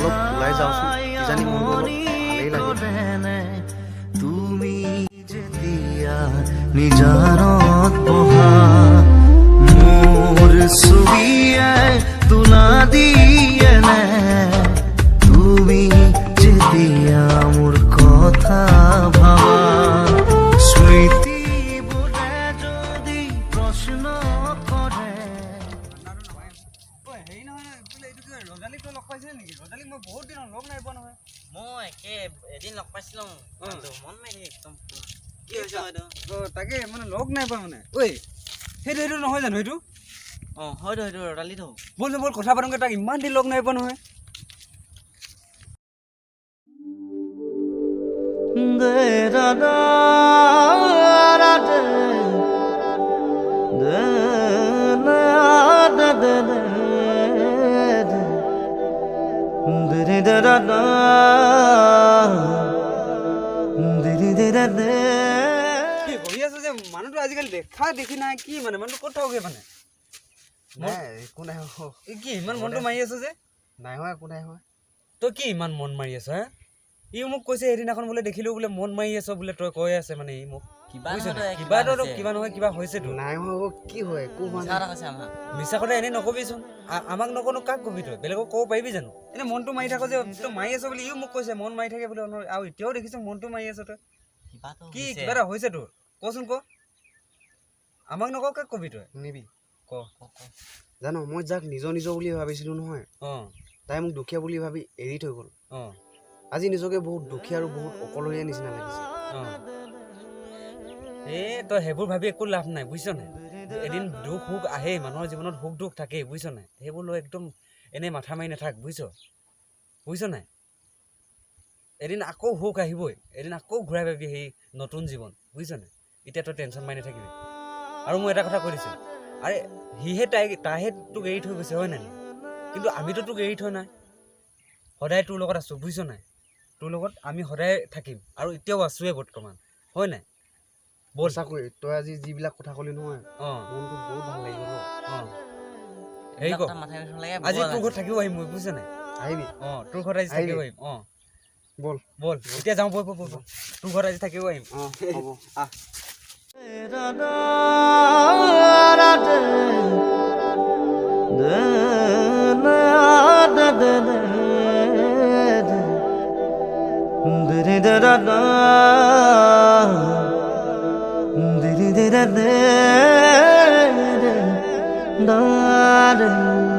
অলপ ওলাই যাওঁচোন, কিজানি মনটো অলপ ভালেই লাগে। তুমি যেতিয়া নিজানত বহা মোৰ ছবিয়াই তোলা দিয়ে নে তুমি যেতিয়া মোৰ কথা ভাবা স্মৃতিবোৰে যদি প্ৰশ্ন কৰে। হেৰি নহয় ৰজালীক তই লগ পাইছিলি নেকি? ৰজালীক মই বহুত দিন লগ নাই পোৱা নহয়। মই এদিন লগ পাইছিলোঁ মন মাৰি একদম কি হৈছে হয়তো তাকে মানে লগ নাই পোৱা মানে। ঐ সেইটো নহয় জানো সেইটো? অঁ হয়তো সেইটো ৰদালিত হ'ব। ব'ল ব'ল কথা পাতোঁগৈ, তাক ইমান দিন লগ নাই পোৱা নহয়। বহি আছো যে মানুহটো আজিকালি দেখি নাই কি মানে মানুহটো ক'ত থাকগে মানে? নাই একো নাই কি ইমান মনটো মাৰি আছো যে? নাই হোৱা, একো নাই হোৱা। তই কি ইমান মন মাৰি আছ হে? ই মোক কৈছে সেইদিনাখন বোলে দেখিলো বোলে মন মাৰি আছ বোলে, তই কৈ আছে মানে ই মোক কিবা নহয় কিবা হৈছেতো। নাই হোৱা কি হয়, একো হোৱা নাই। মিছা কথা এনেই নকবিচোন, আমাক নকনো কাক কবি তই? বেলেগক ক'ব পাৰিবি জানো? এনে মনটো মাৰি থাক যে, তই মাৰি আছ বুলি ইও মোক কৈছে মন মাৰি থাকে বুলি, আৰু এতিয়াও দেখিছো মনটো মাৰি আছ তই। কি কিবা এটা হৈছে তোৰ? কচোন ক। আমাক নকওঁ কাক কবি তই? শুনিবি ক। জানো মই যাক নিজৰ বুলি ভাবিছিলো নহয়, তাই মোক দুখীয়া বুলি ভাবি এৰি থৈ গ'ল। আজি নিজকে বহুত দুখীয়া আৰু বহুত অকলশৰীয়া নিচিনা লাগিছে। তই সেইবোৰ ভাবি একো লাভ নাই, বুজিছ নাই? এদিন দুখ সুখ আহেই, মানুহৰ জীৱনত সুখ দুখ থাকেই, বুজিছ নাই? সেইবোৰ লৈ একদম এনেই মাথা মাৰি নাথাক, বুজিছ নাই? এদিন আকৌ সুখ আহিবই, এদিন আকৌ ঘূৰাই পাবি সেই নতুন জীৱন, বুজিছ নাই? এতিয়া তই টেনশ্যন মাৰি নাথাকিবি। আৰু মই এটা কথা কৈ দিছোঁ, আৰে তাইহে তোক এৰি থৈ গৈছে হয় নাই? কিন্তু আমিতো তোক এৰি থৈ নাই, সদায় তোৰ লগত আছোঁ, বুজিছ নাই? তোৰ লগত আমি সদায় থাকিম আৰু এতিয়াও আছোৱে বৰ্তমান, হয় নাই? ব'ল চাকৈ তই আজি যিবিলাক কথা ক'লি নহয়, মনটো বহুত ভাল লাগিব ন। হেৰি কৰ, আজি তোৰ ঘৰত থাকিব আহিম মই, বুজিছ নাই? আহিবি। তোৰ ঘৰত আজি থাকিব আহিম। ব'ল এতিয়া যাওঁ, ব'ল তোৰ ঘৰত আজি থাকিব আহিম। হ'ব আহ। Da